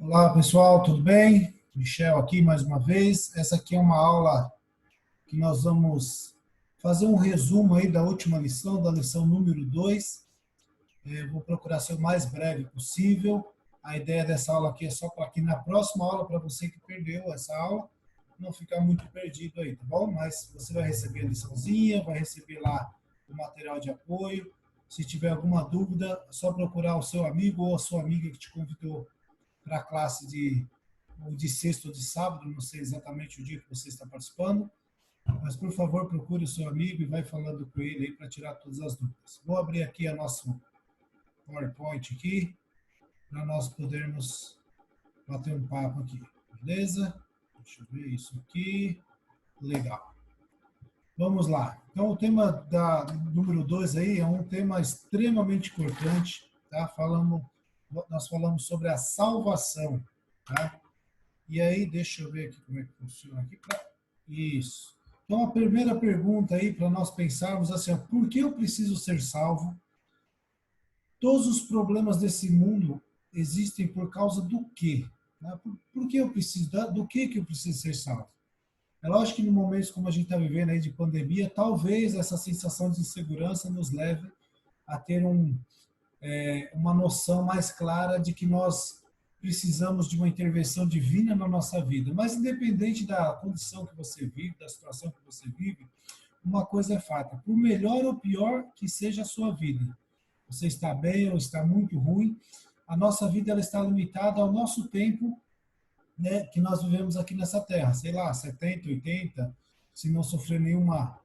Olá pessoal, tudo bem? Michel aqui mais uma vez. Essa aqui é uma aula que nós vamos fazer um resumo aí da última lição, da lição número 2. Eu vou procurar ser o mais breve possível. A ideia dessa aula aqui é só para que na próxima aula, para você que perdeu essa aula, não ficar muito perdido aí, tá bom? Mas você vai receber a liçãozinha, vai receber lá o material de apoio. Se tiver alguma dúvida, é só procurar o seu amigo ou a sua amiga que te convidou para a classe de sexta ou de sábado, não sei exatamente o dia que você está participando, mas por favor procure o seu amigo e vai falando com ele aí para tirar todas as dúvidas. Vou abrir aqui a nosso PowerPoint aqui, para nós podermos bater um papo aqui, beleza? Deixa eu ver isso aqui, legal. Vamos lá. Então o tema número 2 aí é um tema extremamente importante, tá? Nós falamos sobre a salvação, tá? E aí, deixa eu ver aqui como é que funciona aqui. Isso. Então, a primeira pergunta aí para nós pensarmos assim, ó, por que eu preciso ser salvo? Todos os problemas desse mundo existem por causa do quê? Né? Por que eu preciso, do que eu preciso ser salvo? É lógico que no momento como a gente está vivendo aí de pandemia, talvez essa sensação de insegurança nos leve a ter uma noção mais clara de que nós precisamos de uma intervenção divina na nossa vida. Mas independente da condição que você vive, da situação que você vive, uma coisa é fato, por melhor ou pior que seja a sua vida, você está bem ou está muito ruim, a nossa vida ela está limitada ao nosso tempo, né, que nós vivemos aqui nessa terra, sei lá, 70, 80, se não sofrer nenhuma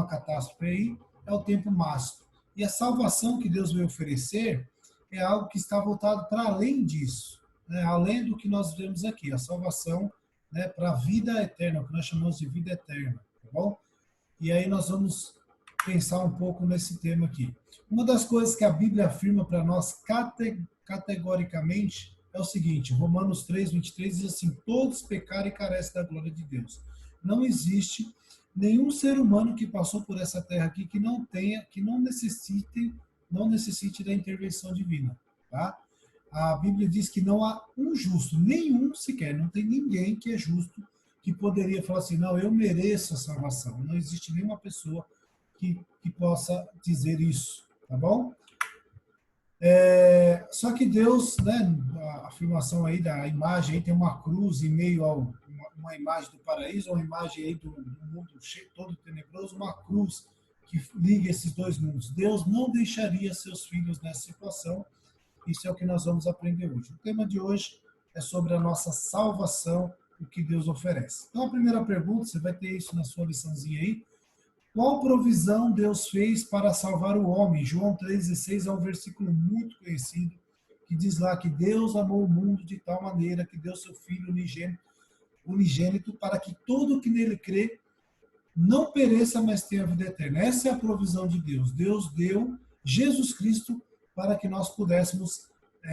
catástrofe aí, é o tempo máximo. E a salvação que Deus veio oferecer é algo que está voltado para além disso, né? Além do que nós vemos aqui, a salvação, né, para a vida eterna, o que nós chamamos de vida eterna, tá bom? E aí nós vamos pensar um pouco nesse tema aqui. Uma das coisas que a Bíblia afirma para nós categoricamente é o seguinte, Romanos 3, 23 diz assim, todos pecaram e carecem da glória de Deus. Não existe nenhum ser humano que passou por essa terra aqui que não necessite da intervenção divina, tá? A Bíblia diz que não há um justo, nenhum sequer, não tem ninguém que é justo que poderia falar assim, não, eu mereço a salvação. Não existe nenhuma pessoa que possa dizer isso, tá bom? Só que Deus, né, a afirmação aí da imagem, aí tem uma cruz em meio a uma imagem do paraíso, uma imagem aí do mundo todo tenebroso, uma cruz que liga esses dois mundos. Deus não deixaria seus filhos nessa situação. Isso é o que nós vamos aprender hoje. O tema de hoje é sobre a nossa salvação, o que Deus oferece. Então, a primeira pergunta, você vai ter isso na sua liçãozinha aí. Qual provisão Deus fez para salvar o homem? João 3,16 é um versículo muito conhecido, que diz lá que Deus amou o mundo de tal maneira que deu seu Filho unigênito para que todo que nele crê não pereça, mas tenha vida eterna. Essa é a provisão de Deus. Deus deu Jesus Cristo para que nós pudéssemos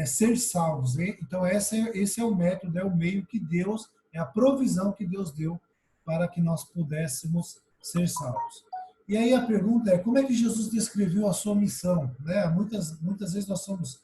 ser salvos. Hein? Então, esse é o método, é o meio que Deus, é a provisão que Deus deu para que nós pudéssemos ser salvos. E aí a pergunta é, como é que Jesus descreveu a sua missão? Né? Muitas vezes nós somos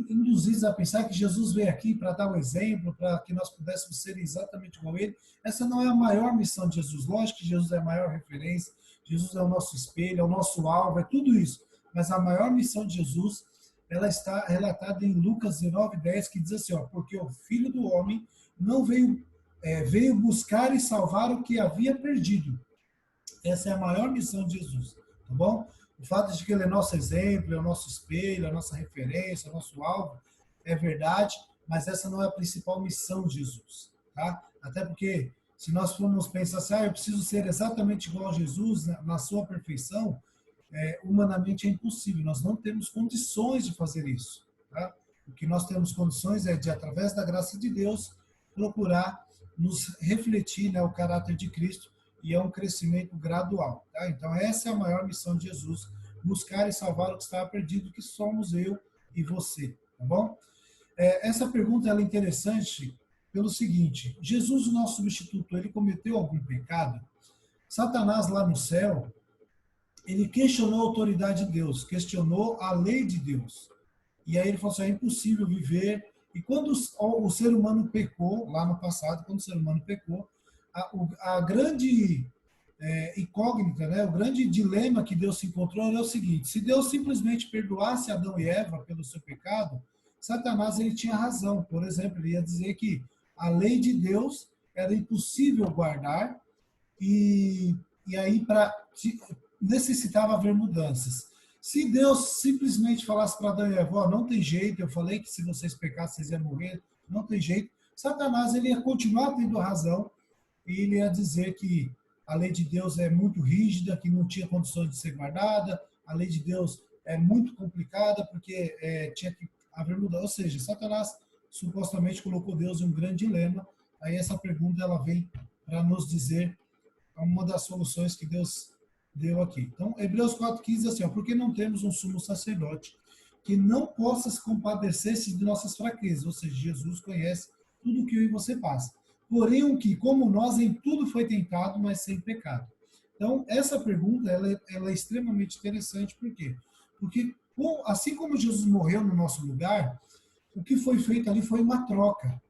induzidos a pensar que Jesus veio aqui para dar um exemplo, para que nós pudéssemos ser exatamente igual a ele. Essa não é a maior missão de Jesus. Lógico que Jesus é a maior referência, Jesus é o nosso espelho, é o nosso alvo, é tudo isso. Mas a maior missão de Jesus, ela está relatada em Lucas 19:10, que diz assim, ó, porque o Filho do Homem não veio buscar e salvar o que havia perdido. Essa é a maior missão de Jesus, tá bom? O fato de que ele é nosso exemplo, é o nosso espelho, é a nossa referência, é o nosso alvo, é verdade, mas essa não é a principal missão de Jesus, tá? Até porque, se nós formos pensar assim, eu preciso ser exatamente igual a Jesus, na sua perfeição, humanamente é impossível, nós não temos condições de fazer isso, tá? O que nós temos condições é de, através da graça de Deus, procurar nos refletir, né, o caráter de Cristo, e é um crescimento gradual. Tá? Então, essa é a maior missão de Jesus, buscar e salvar o que estava perdido, que somos eu e você. Tá bom? Essa pergunta ela é interessante pelo seguinte, Jesus, o nosso substituto, ele cometeu algum pecado? Satanás, lá no céu, ele questionou a autoridade de Deus, questionou a lei de Deus. E aí ele falou assim, é impossível viver E quando o ser humano pecou, lá no passado, quando o ser humano pecou, a grande incógnita, né? O grande dilema que Deus se encontrou era o seguinte: se Deus simplesmente perdoasse Adão e Eva pelo seu pecado, Satanás ele tinha razão. Por exemplo, ele ia dizer que a lei de Deus era impossível guardar e, e aí necessitava haver mudanças. Se Deus simplesmente falasse para Adão e Eva, oh, não tem jeito, eu falei que se vocês pecassem, vocês iam morrer, não tem jeito, Satanás ele ia continuar tendo razão e ele ia dizer que a lei de Deus é muito rígida, que não tinha condições de ser guardada, a lei de Deus é muito complicada porque tinha que haver mudança. Ou seja, Satanás supostamente colocou Deus em um grande dilema. Aí essa pergunta ela vem para nos dizer uma das soluções que Deus deu aqui. Então, Hebreus 4,15 diz assim, ó, porque não temos um sumo sacerdote que não possa se compadecer-se de nossas fraquezas, ou seja, Jesus conhece tudo o que eu e você passa. Porém, o que, como nós, em tudo foi tentado, mas sem pecado. Então, essa pergunta ela é extremamente interessante, por quê? Porque, assim como Jesus morreu no nosso lugar, o que foi feito ali foi uma troca.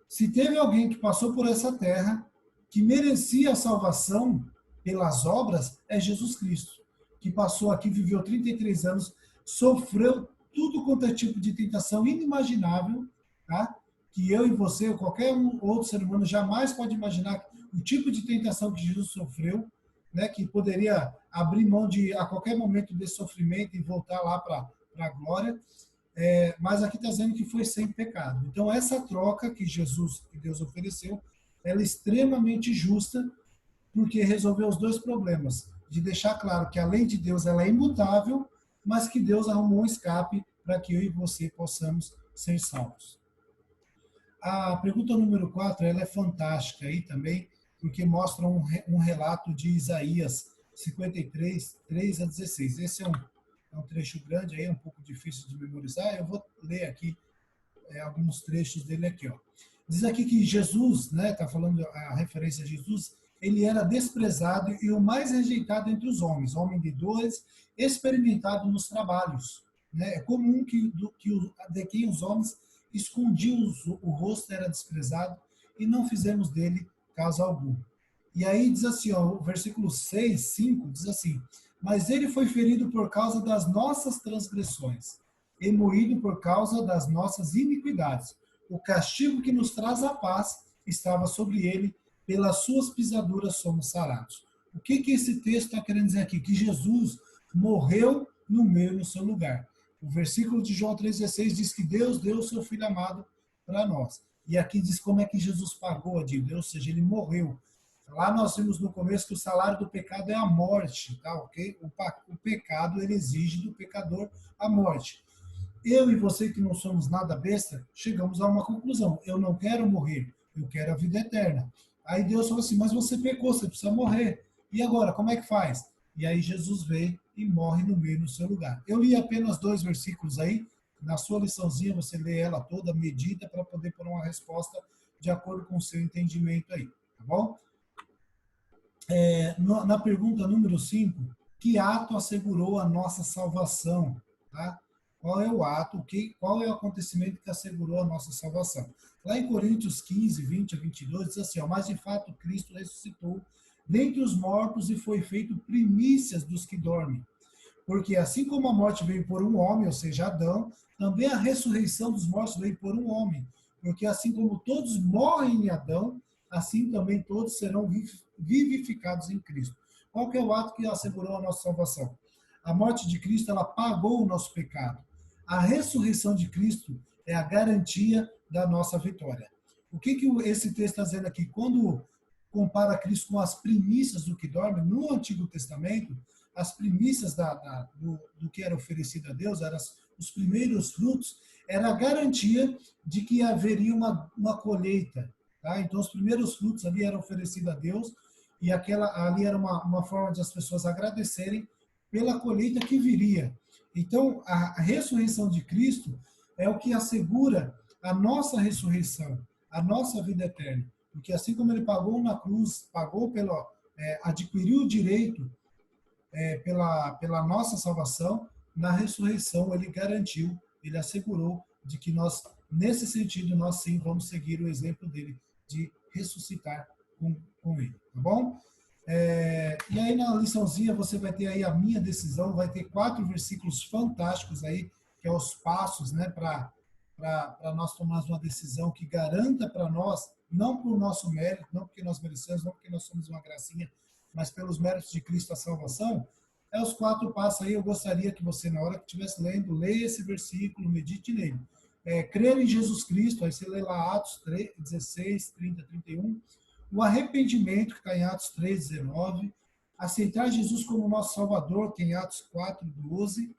Se teve alguém que passou por essa terra, que merecia a salvação pelas obras, é Jesus Cristo, que passou aqui, viveu 33 anos, sofreu tudo quanto é tipo de tentação inimaginável, tá? Que eu e você, ou qualquer outro ser humano, jamais pode imaginar o tipo de tentação que Jesus sofreu, né? Que poderia abrir mão de, a qualquer momento, desse sofrimento e voltar lá para a glória. Mas aqui está dizendo que foi sem pecado. Então, essa troca que Deus ofereceu, ela é extremamente justa, porque resolveu os dois problemas. De deixar claro que a lei de Deus ela é imutável, mas que Deus arrumou um escape para que eu e você possamos ser salvos. A pergunta número 4 ela é fantástica aí também, porque mostra um relato de Isaías 53, 3 a 16. Esse é um trecho grande, aí é um pouco difícil de memorizar. Eu vou ler aqui alguns trechos dele aqui. Ó. Diz aqui que Jesus, né, está falando a referência a Jesus, ele era desprezado e o mais rejeitado entre os homens, homem de dores, experimentado nos trabalhos. Né? É comum de quem os homens escondiam o rosto, era desprezado, e não fizemos dele caso algum. E aí diz assim, ó, o versículo 6, 5, diz assim, mas ele foi ferido por causa das nossas transgressões, e moído por causa das nossas iniquidades. O castigo que nos traz a paz estava sobre ele, pelas suas pisaduras somos sarados. O que esse texto está querendo dizer aqui? Que Jesus morreu no no seu lugar. O versículo de João 3,16 diz que Deus deu o seu Filho amado para nós. E aqui diz como é que Jesus pagou a dívida, ou seja, ele morreu. Lá nós vimos no começo que o salário do pecado é a morte, tá? Ok? O pecado ele exige do pecador a morte. Eu e você que não somos nada besta, chegamos a uma conclusão. Eu não quero morrer, eu quero a vida eterna. Aí Deus falou assim, mas você pecou, você precisa morrer. E agora, como é que faz? E aí Jesus veio e morre no meio no seu lugar. Eu li apenas 2 versículos aí. Na sua liçãozinha você lê ela toda, medita para poder pôr uma resposta de acordo com o seu entendimento aí. Tá bom? Na pergunta número 5, que ato assegurou a nossa salvação? Tá? Qual é o ato, qual é o acontecimento que assegurou a nossa salvação? Lá em Coríntios 15, 20 a 22, diz assim, ó, mas de fato Cristo ressuscitou dentre os mortos e foi feito primícias dos que dormem. Porque assim como a morte veio por um homem, ou seja, Adão, também a ressurreição dos mortos veio por um homem. Porque assim como todos morrem em Adão, assim também todos serão vivificados em Cristo. Qual que é o ato que assegurou a nossa salvação? A morte de Cristo, ela pagou o nosso pecado. A ressurreição de Cristo é a garantia da nossa vitória. O que esse texto está dizendo aqui? Quando compara Cristo com as primícias do que dorme, no Antigo Testamento, as primícias do que era oferecido a Deus, eram os primeiros frutos, era a garantia de que haveria uma colheita. Tá? Então, os primeiros frutos ali eram oferecidos a Deus, e ali era uma forma de as pessoas agradecerem pela colheita que viria. Então, a ressurreição de Cristo é o que assegura a nossa ressurreição, a nossa vida eterna. Porque assim como ele pagou na cruz, adquiriu o direito pela nossa salvação, na ressurreição ele garantiu, ele assegurou de que nós nesse sentido, nós sim vamos seguir o exemplo dele de ressuscitar com ele, tá bom? E aí na liçãozinha você vai ter aí a minha decisão, vai ter 4 versículos fantásticos aí, que é os passos, né, para nós tomarmos uma decisão que garanta para nós, não por nosso mérito, não porque nós merecemos, não porque nós somos uma gracinha, mas pelos méritos de Cristo a salvação. Os 4 passos aí, eu gostaria que você, na hora que estivesse lendo, leia esse versículo, medite nele. Crer em Jesus Cristo, aí você lê lá Atos 3, 16, 30, 31, o arrependimento, que está em Atos 3, 19, aceitar Jesus como nosso Salvador, que é em Atos 4, 12,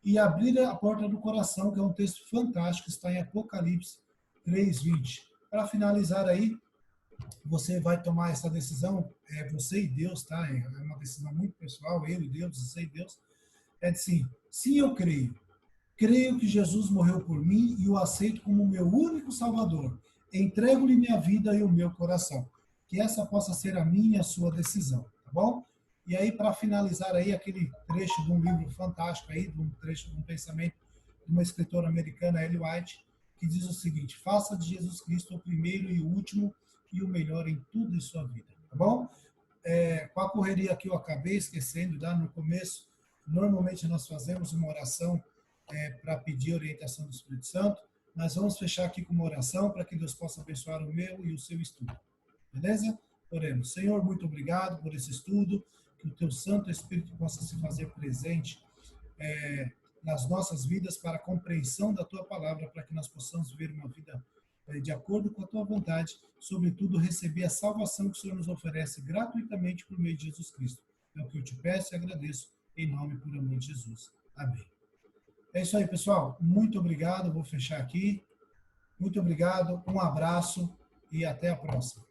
e abrir a porta do coração, que é um texto fantástico, está em Apocalipse 3, 20. Para finalizar aí, você vai tomar essa decisão, você e Deus, tá? É uma decisão muito pessoal, eu e Deus, você e Deus. É assim, sim, eu creio que Jesus morreu por mim e o aceito como meu único Salvador. Entrego-lhe minha vida e o meu coração. Que essa possa ser a minha e a sua decisão, tá bom? E aí, para finalizar aí, aquele trecho de um livro fantástico aí, de um trecho de um pensamento de uma escritora americana, Ellen White, que diz o seguinte: faça de Jesus Cristo o primeiro e o último e o melhor em tudo em sua vida, tá bom? Com a correria aqui eu acabei esquecendo, tá? No começo, normalmente nós fazemos uma oração para pedir orientação do Espírito Santo, mas vamos fechar aqui com uma oração para que Deus possa abençoar o meu e o seu estudo. Beleza? Oremos. Senhor, muito obrigado por esse estudo, que o teu Santo Espírito possa se fazer presente nas nossas vidas para a compreensão da tua palavra, para que nós possamos viver uma vida de acordo com a tua vontade, sobretudo receber a salvação que o Senhor nos oferece gratuitamente por meio de Jesus Cristo. É o que eu te peço e agradeço, em nome e por amor de Jesus. Amém. É isso aí, pessoal. Muito obrigado. Vou fechar aqui. Muito obrigado. Um abraço e até a próxima.